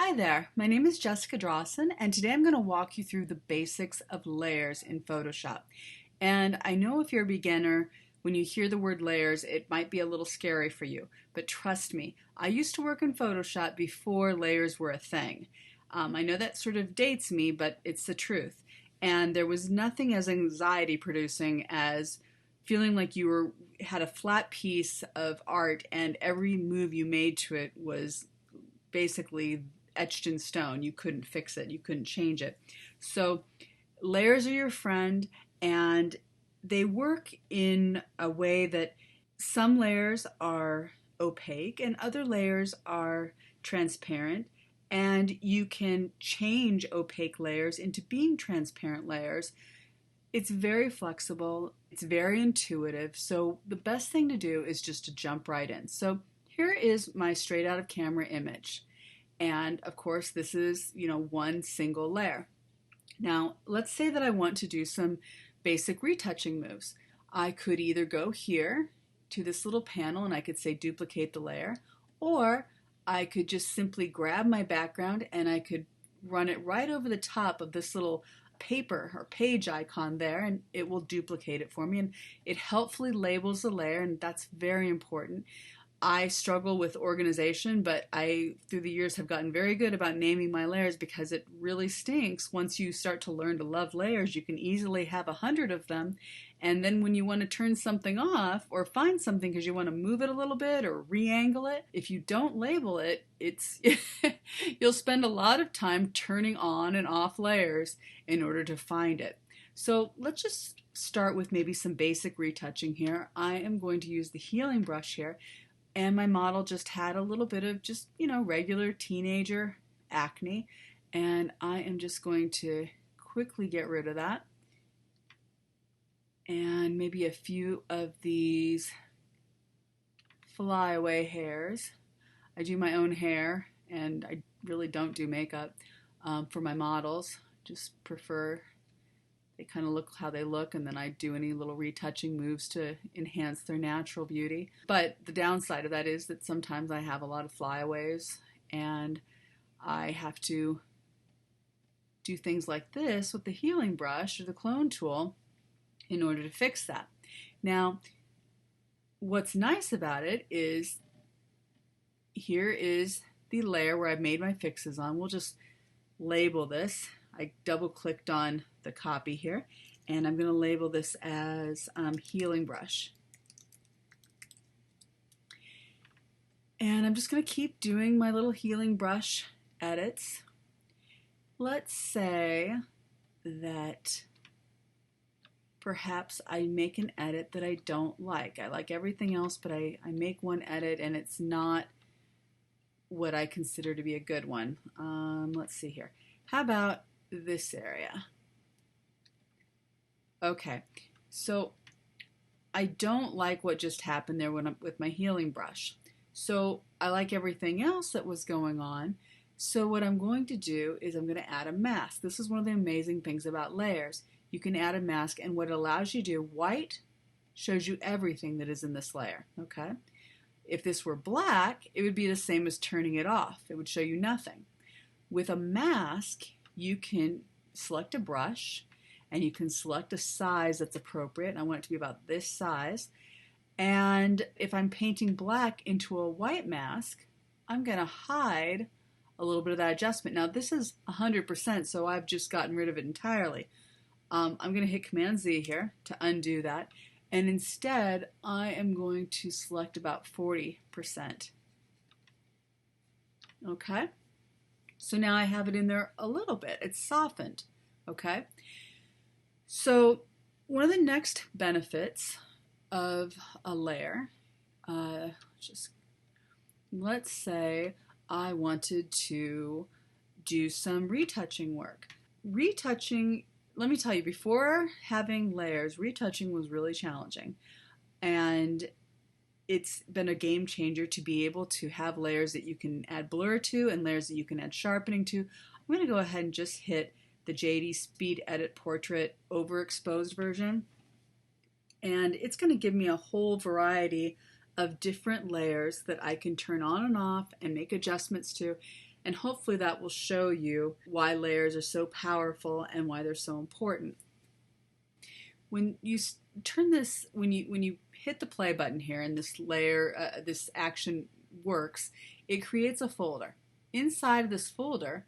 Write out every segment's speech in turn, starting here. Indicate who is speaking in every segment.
Speaker 1: Hi there, my name is Jessica Drossin, and today I'm going to walk you through the basics of layers in Photoshop. And I know if you're a beginner, when you hear the word layers, it might be a little scary for you, but trust me, I used to work in Photoshop before layers were a thing. I know that sort of dates me, but it's the truth. And there was nothing as anxiety producing as feeling like had a flat piece of art and every move you made to it was basically etched in stone. You couldn't fix it, you couldn't change it. So layers are your friend, and they work in a way that some layers are opaque and other layers are transparent, and you can change opaque layers into being transparent layers. It's very flexible, it's very intuitive, so the best thing to do is just to jump right in. So here is my straight out of camera image. And of course, this is, one single layer. Now, let's say that I want to do some basic retouching moves. I could either go here to this little panel and I could say duplicate the layer, or I could just simply grab my background and I could run it right over the top of this little paper or page icon there, and it will duplicate it for me, and it helpfully labels the layer, and that's very important. I struggle with organization, but I, through the years, have gotten very good about naming my layers because it really stinks. Once you start to learn to love layers, you can easily have 100 of them. And then when you want to turn something off or find something because you want to move it a little bit or re-angle it, if you don't label it, you'll spend a lot of time turning on and off layers in order to find it. So let's just start with maybe some basic retouching here. I am going to use the healing brush here. And my model just had a little bit of just, regular teenager acne. And I am just going to quickly get rid of that. And maybe a few of these flyaway hairs. I do my own hair, and I really don't do makeup for my models. Just prefer they kind of look how they look, and then I do any little retouching moves to enhance their natural beauty. But the downside of that is that sometimes I have a lot of flyaways, and I have to do things like this with the healing brush or the clone tool in order to fix that. Now, what's nice about it is here is the layer where I've made my fixes on. We'll just label this. I double clicked on the copy here, and I'm going to label this as healing brush. And I'm just going to keep doing my little healing brush edits. Let's say that perhaps I make an edit that I don't like. I like everything else, but I make one edit and it's not what I consider to be a good one. Let's see here. How about this area? Okay, so I don't like what just happened there with my healing brush. So I like everything else that was going on. So what I'm going to do is I'm going to add a mask. This is one of the amazing things about layers. You can add a mask, and what it allows you to do, white shows you everything that is in this layer, okay? If this were black, it would be the same as turning it off. It would show you nothing. With a mask, you can select a brush, and you can select a size that's appropriate. And I want it to be about this size. And if I'm painting black into a white mask, I'm going to hide a little bit of that adjustment. Now this is 100%, so I've just gotten rid of it entirely. I'm going to hit Command Z here to undo that. And instead, I am going to select about 40%. Okay? So now I have it in there a little bit. It's softened. Okay? So one of the next benefits of a layer, let's say I wanted to do some retouching work. Retouching, let me tell you, before having layers, retouching was really challenging. And it's been a game changer to be able to have layers that you can add blur to and layers that you can add sharpening to. I'm going to go ahead and just hit the JD Speed Edit Portrait Overexposed version. And it's going to give me a whole variety of different layers that I can turn on and off and make adjustments to. And hopefully that will show you why layers are so powerful and why they're so important. When you turn this, when you hit the play button here and this layer, this action works, it creates a folder. Inside of this folder,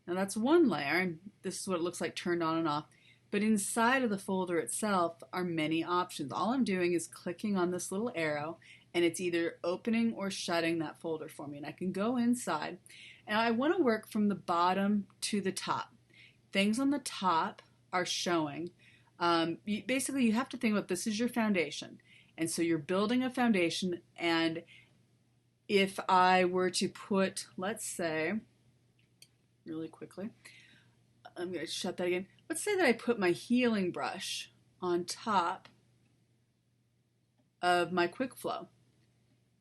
Speaker 1: now that's one layer, and this is what it looks like turned on and off. But inside of the folder itself are many options. All I'm doing is clicking on this little arrow, and it's either opening or shutting that folder for me. And I can go inside, and I want to work from the bottom to the top. Things on the top are showing. Basically, you have to think about this is your foundation. And so you're building a foundation, and if I were to put, let's say, really quickly, I'm going to shut that again. Let's say that I put my healing brush on top of my quick flow.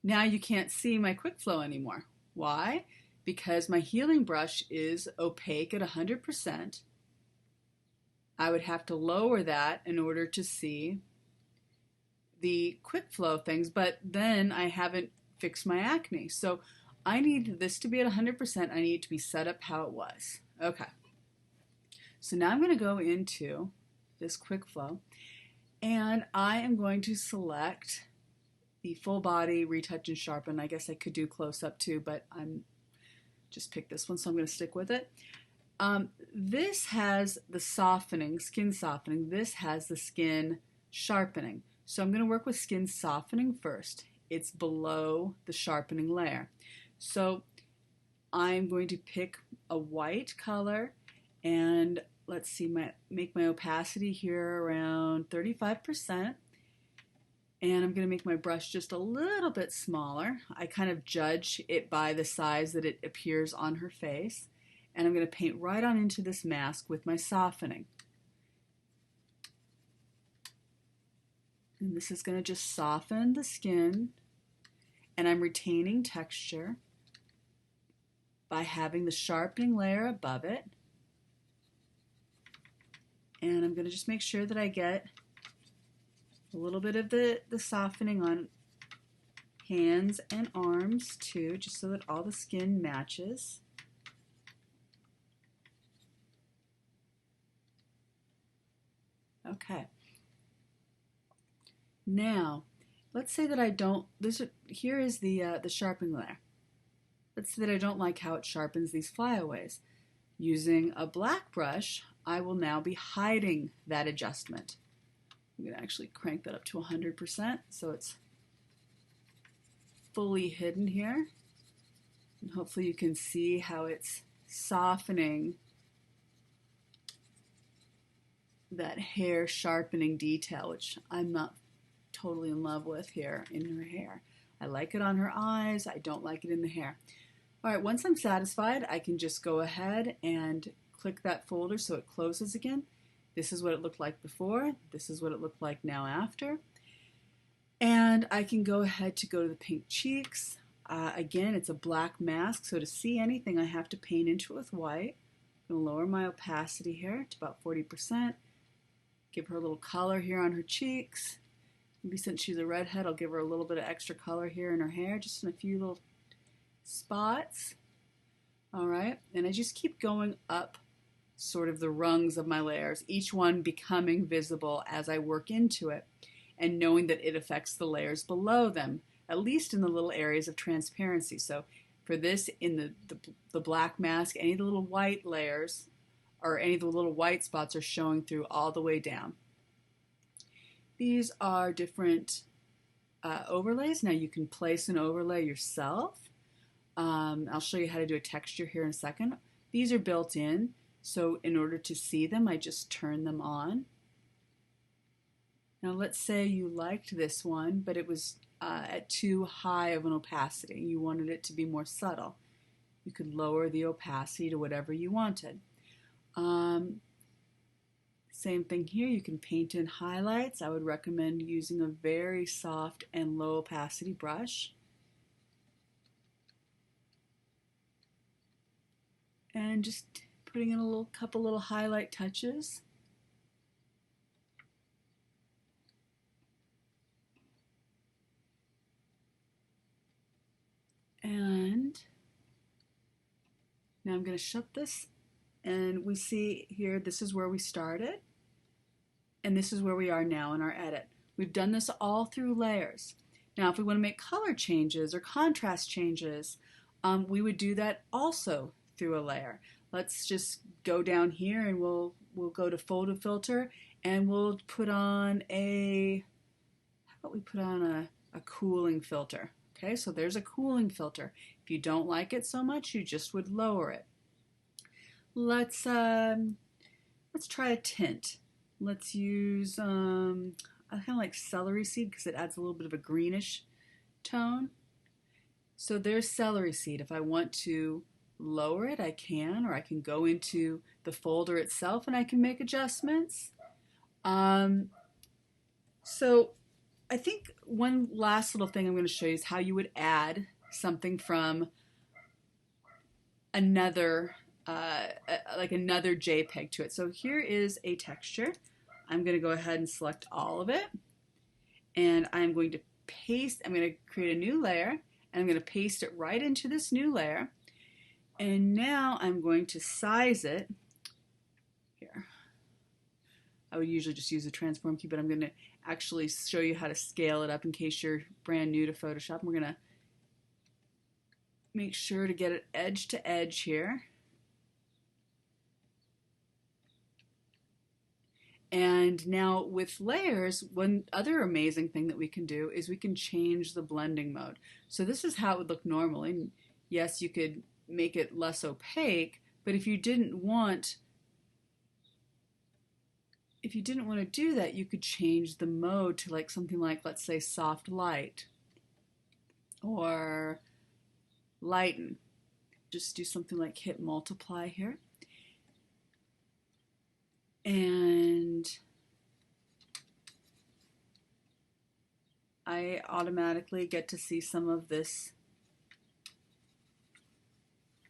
Speaker 1: Now you can't see my quick flow anymore. Why? Because my healing brush is opaque at 100%. I would have to lower that in order to see the quick flow things, but then I haven't fixed my acne. So I need this to be at 100%. I need it to be set up how it was. Okay. So now I'm going to go into this quick flow, and I am going to select the full body retouch and sharpen. I guess I could do close up too, but I'm just picked this one, so I'm going to stick with it. This has the softening, skin softening. This has the skin sharpening. So I'm going to work with skin softening first. It's below the sharpening layer. So I'm going to pick a white color, and let's see, make my opacity here around 35%. And I'm going to make my brush just a little bit smaller. I kind of judge it by the size that it appears on her face. And I'm going to paint right on into this mask with my softening. And this is going to just soften the skin. And I'm retaining texture by having the sharpening layer above it. And I'm going to just make sure that I get a little bit of the softening on hands and arms too, just so that all the skin matches. Okay. Now, let's say that I don't, here is the sharpening layer. Let's say that I don't like how it sharpens these flyaways. Using a black brush, I will now be hiding that adjustment. I'm going to actually crank that up to 100% so it's fully hidden here. And hopefully you can see how it's softening that hair sharpening detail, which I'm not totally in love with here in her hair. I like it on her eyes. I don't like it in the hair. All right, once I'm satisfied, I can just go ahead and click that folder so it closes again. This is what it looked like before. This is what it looked like now after. And I can go ahead to go to the pink cheeks. Again, it's a black mask, so to see anything, I have to paint into it with white. I'm going to lower my opacity here to about 40%. Give her a little color here on her cheeks. Maybe since she's a redhead, I'll give her a little bit of extra color here in her hair, just in a few little spots. All right, and I just keep going up sort of the rungs of my layers, each one becoming visible as I work into it, and knowing that it affects the layers below them, at least in the little areas of transparency. So for this, in the black mask, any of the little white layers or any of the little white spots are showing through all the way down. These are different overlays. Now you can place an overlay yourself. I'll show you how to do a texture here in a second. These are built in, so in order to see them, I just turn them on. Now let's say you liked this one, but it was at too high of an opacity. You wanted it to be more subtle. You could lower the opacity to whatever you wanted. Same thing here, you can paint in highlights. I would recommend using a very soft and low opacity brush. And just putting in a couple little highlight touches. And Now I'm going to shut this, and we see here this is where we started, and this is where we are now in our edit. We've done this all through layers. Now if we want to make color changes or contrast changes, we would do that also through a layer. Let's just go down here and we'll go to photo filter, and we'll put on how about we put on a cooling filter. Okay, so there's a cooling filter. If you don't like it so much, you just would lower it. Let's try a tint. Let's use I kind of like celery seed because it adds a little bit of a greenish tone. So there's celery seed. If I want to lower it, I can, or I can go into the folder itself and I can make adjustments. So I think one last little thing I'm going to show you is how you would add something from another, like another JPEG to it. So here is a texture. I'm going to go ahead and select all of it, and I'm going to paste, I'm going to create a new layer, and I'm going to paste it right into this new layer. And now I'm going to size it. Here, I would usually just use the transform key, but I'm going to actually show you how to scale it up in case you're brand new to Photoshop. We're going to make sure to get it edge to edge here. And now with layers, one other amazing thing that we can do is we can change the blending mode. So this is how it would look normally. And yes, you could make it less opaque, but if you didn't want to do that, you could change the mode to like something like, let's say, soft light or lighten. Just do something like hit multiply here. And I automatically get to see some of this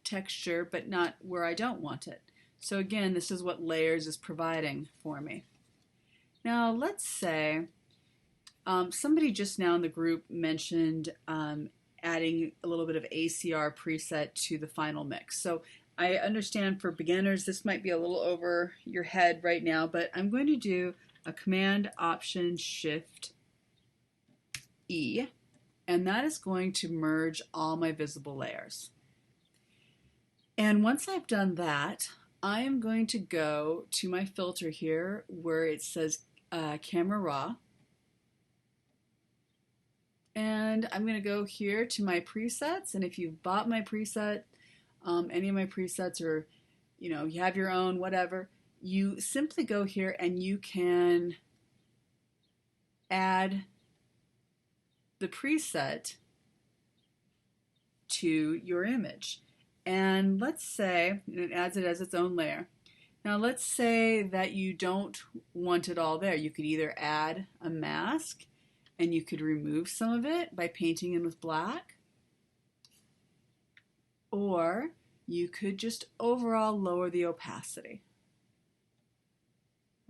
Speaker 1: texture, but not where I don't want it. So again, this is what layers is providing for me. Now let's say somebody just now in the group mentioned adding a little bit of ACR preset to the final mix. So I understand for beginners this might be a little over your head right now, but I'm going to do a Command Option Shift E, and that is going to merge all my visible layers. And once I've done that, I am going to go to my filter here where it says Camera Raw. And I'm going to go here to my presets, and if you've bought my preset, any of my presets, or you have your own, whatever, you simply go here and you can add the preset to your image. And let's say it adds it as its own layer. Now let's say that you don't want it all there. You could either add a mask and you could remove some of it by painting in with black, or you could just overall lower the opacity.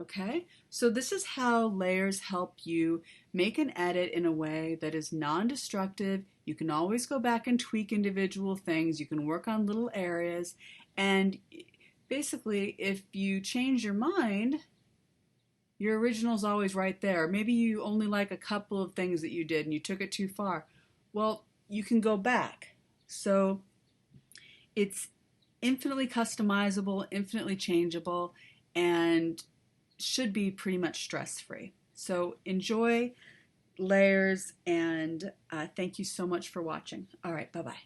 Speaker 1: Okay, so this is how layers help you make an edit in a way that is non-destructive. You can always go back and tweak individual things. You can work on little areas, and basically if you change your mind, your original is always right there. Maybe you only like a couple of things that you did and you took it too far. Well, you can go back. So it's infinitely customizable, infinitely changeable, and should be pretty much stress-free. So enjoy layers, and thank you so much for watching. All right, bye-bye.